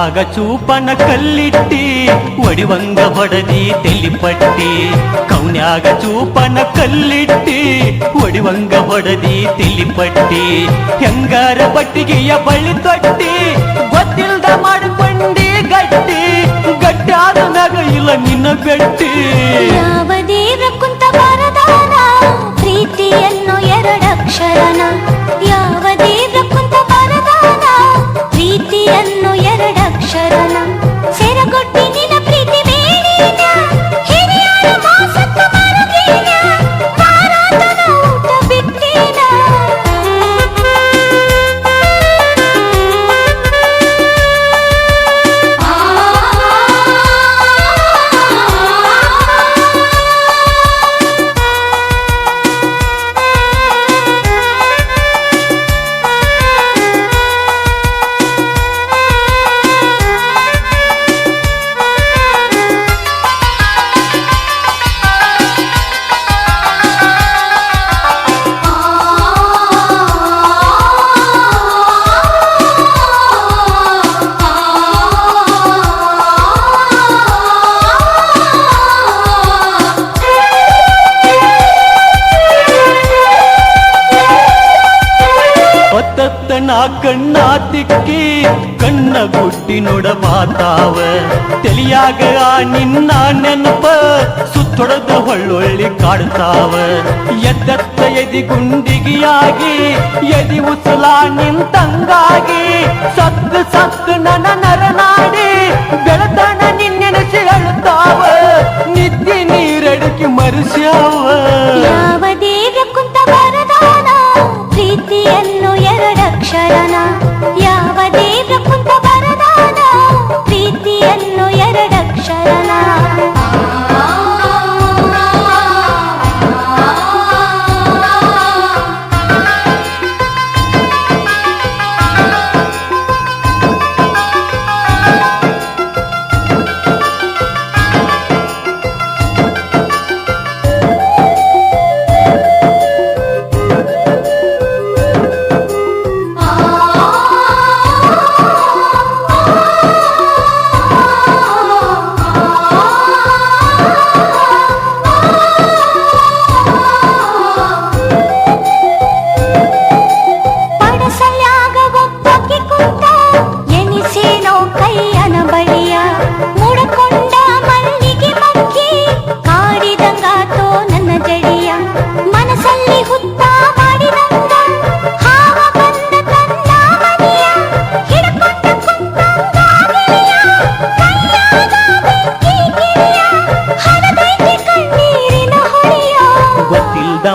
ಕೌನ್ಯಾಗ ಚೂಪನ ಕಲ್ಲಿಟ್ಟಿ ಒಡಿವಂಗ ಹೊಡದಿ ತೆಲಿಪಟ್ಟಿ ಕೌನ್ಯಾಗ ಚೂಪನ ಕಲ್ಲಿಟ್ಟಿ ಒಡಿವಂಗ ಹೊಡದಿ ತೆಲಿಪಟ್ಟಿ ಹೆಂಗಾರ ಬಟ್ಟಿಗೆಯ ಬಳ್ಳಿ ತೊಟ್ಟಿ ಗೊತ್ತಿಲ್ದ ಮಾಡಿಕೊಂಡಿ ಗಟ್ಟಿ ಗಟ್ಟಾದ ಮ್ಯಾಗ ಇಲ್ಲ ನಿನ್ನ ಬೆಟ್ಟಿ ಯಾವ ದೇವ್ರ ಕುಂತ ಬರದಾನ ಪ್ರೀತಿಯನ್ನು ಎರಡಕ್ಷರನ ಯಾವ ದೇವ್ರ ಕುಂತ ಬರದಾನ ಪ್ರೀತಿಯನ್ನು ಎರಡಕ್ಷರನ ಸೆರಗೊಟ್ಟಿ ನಿನ್ನ ಪ್ರೀತಿ ಬೇಡಿನ ಹಿರಿಯರ ಮಾಸತ್ತ ಮರಗಿನ ಮಾರಾತನ ಊಟ ಬಿಟ್ಟಿನ ನಾ ಕಣ್ಣ ತಿಕ್ಕಿ ಕಣ್ಣ ಗುಡ್ಡಿ ನೋಡಬಾತಾವ ತಿಳಿಯಾಗ ನಿನ್ನ ನೆನಪ ಸುತ್ತೊಡದ ಹೊಳ್ಳೊಳ್ಳಿ ಕಾಡ್ತಾವ ಎದ್ದತ್ತ ಎದಿ ಗುಂಡಿಗಿಯಾಗಿ ಎದಿ ಉಸಲಾ ನಿಂತಂಗಾಗಿ ಸತ್ತು ಸತ್ತು ನನ್ನ ನರನಾಡಿ ಬೆಳತನ ನಿನ್ನೆನಸಿ ಅಳ್ತಾವ ನಿದ್ದೆ ನೀರಡಿಕೆ ಮರುಸ್ಯಾವ ಯಾವ ದೇವ್ರ ಕುಂತ ಬರದಾನ ಪ್ರೀತಿಯನ್ನು ಎರಡಕ್ಷರನ ಯಾವ ದೇವ್ರ ಕುಂತ ಬರದಾನ ಪ್ರೀತಿಯನ್ನು ಎರಡಕ್ಷರನ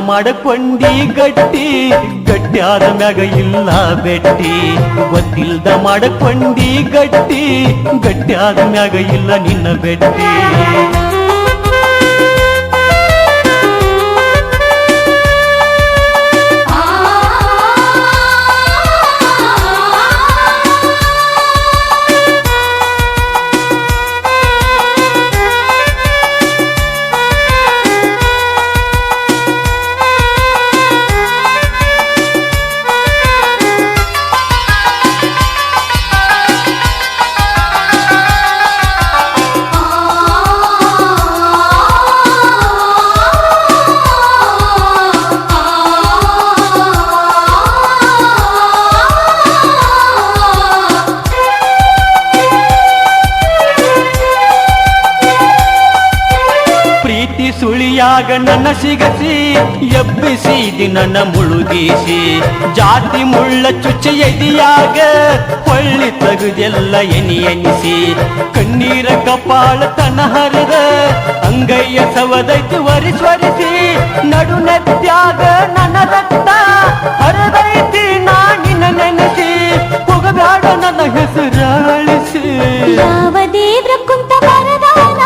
ಮಾಡಕೊಂಡಿ ಗಟ್ಟಿ ಗಟ್ಟ್ಯಾದ ಮ್ಯಾಗ ಇಲ್ಲ ಬೆಟ್ಟಿ ಗೊತ್ತಿಲ್ದ ಮಾಡಕೊಂಡಿ ಗಟ್ಟಿ ಗಟ್ಟ್ಯಾದ ಮ್ಯಾಗ ಇಲ್ಲ ನಿನ್ನ ಬೆಟ್ಟಿ ಸುಳಿಯಾಗ ನನ್ನ ಸಿಗಸಿ ಎಬ್ಬಿಸಿದಿ ನನ್ನ ಮುಳುಗಿಸಿ ಜಾತಿ ಮುಳ್ಳ ಚುಚ್ಚಿ ಎದಿಯಾಗ ಹೊಳ್ಳಿ ತಗದೆಲ್ಲ ಎನಿಸಿ ಕಣ್ಣೀರ ಕಪಾಳ ತನ ಹರಿದ ಅಂಗಯ್ಯ ಸವದೈತಿ ವರಿಸಿ ನಡು ನೆತ್ಯಾಗ ನನ್ನ ರಕ್ತ ಹರಿದೈತಿ ನಾ ನಿನ್ನ ನೆನೆಸಿ ಹೋಗಬೇಡ ನನ್ನ ಹೆಸರಾಳಿಸಿ ಯಾವ ದೇವ್ರ ಕುಂತ ಬರದಾನ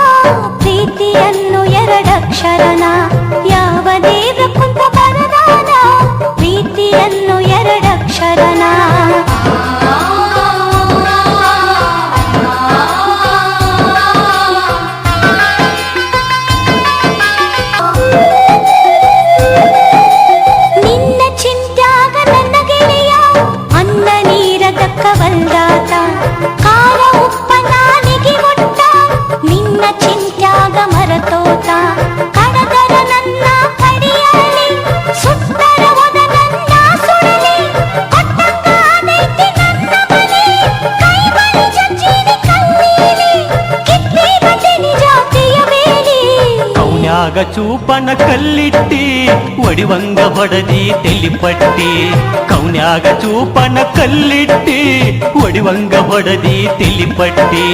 ಪ್ರೀತಿಯನ್ನು ಎರಡಕ್ಷರನ ಯಾವ ದೇವ್ರ ಕುಂತ ಬರದಾನ ಪ್ರೀತಿಯನ್ನು ಎರಡಕ್ಷರನ ನಿನ್ನ ಚಿಂತ್ಯಾಗ ನನ್ನ ಗೆಳೆಯ ಅನ್ನ ನೀರ ದಕ್ಕವಲ್ದಾತ ಖಾರ ಉಪ್ಪು ನಿನ್ನ ಚಿಂತ್ಯಾಗ ಮರತೋತ ಕಡದರ ನನ್ನ ಕಡಿಯಲಿ ಸುತ್ತರ ಒದ ನನ್ನ ಸುಡಲಿ ಕೊಟ್ಟಂಗಾದೈತಿ ನನ್ನ ಮನೆ ಕೈ ಬಲಿ ಜಜ್ಜಿನಿ ಕಲ್ಲೀಲಿ ಕಿತ್ತಿ ಬಂದಿನಿ ಜಾತಿಯ ಬೇಲಿ ಕೌನ್ಯಾಗ ಚೂಪನ ಕಲ್ಲಿಟ್ಟಿ ಒಡಿವಂಗ ಹೊಡದಿ ತೆಲಿಪಟ್ಟಿ ಕೌನ್ಯಾಗ ಚೂಪನ ಕಲ್ಲಿಟ್ಟಿ ಒಡಿವಂಗ ಹೊಡದಿ ತೆಲಿಪಟ್ಟಿ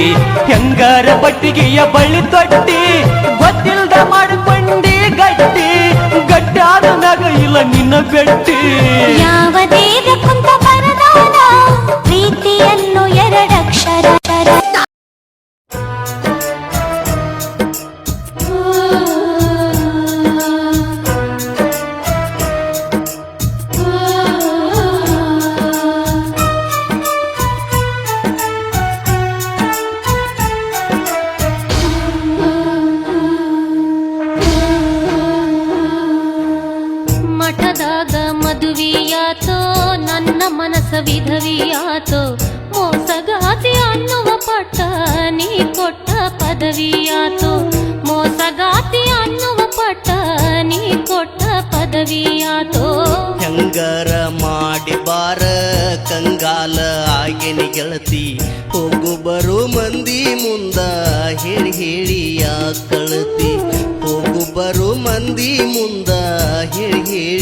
ಹೆಂಗಾರ ಬಟ್ಟಿಗೆಯ ಬಳಿ ತೊಟ್ಟಿ ಗೊತ್ತಿಲ್ದ ಮಾಡಿಕೊಂಡಿ ಗಟ್ಟಿ ಗಟ್ಟಾದ ನಗ ಇಲ್ಲ ನಿನ್ನ ಬೆಟ್ಟಿ ಯಾವ ದೇವ್ರ ಕುಂತ ಬರದಾನ ಪ್ರೀತಿಯನ್ನು ಎರಡಕ್ಷರ ಮಠದಾಗ ಮದುವೆಯಾತೋ ನನ್ನ ಮನಸ ವಿಧವಿಯಾತೋ ಮೋಸಗಾತಿ ಅನ್ನುವ ಪಟ್ಟ ನೀ ಕೊಟ್ಟ ಪದವಿಯಾತೋ ಮೋಸಗಾತಿ ಅನ್ನುವ ಪಟ್ಟ ನೀ ಕೊಟ್ಟ ಪದವಿಯಾತೋ ಹೆಂಗಾರ ಮಾಡಿ ಬಾರ ಕಂಗಾಲ ಆಗಿನಿ ಗೆಳತಿ ಹೋಗು ಬರು ಮಂದಿ ಮುಂದ ಹೇಳಿ ಹೇಳಿ ಕಳತಿ ಹೋಗು ಬರು ಮಂದಿ ಮುಂದ ಹೇಳಿ ಹೇಳಿ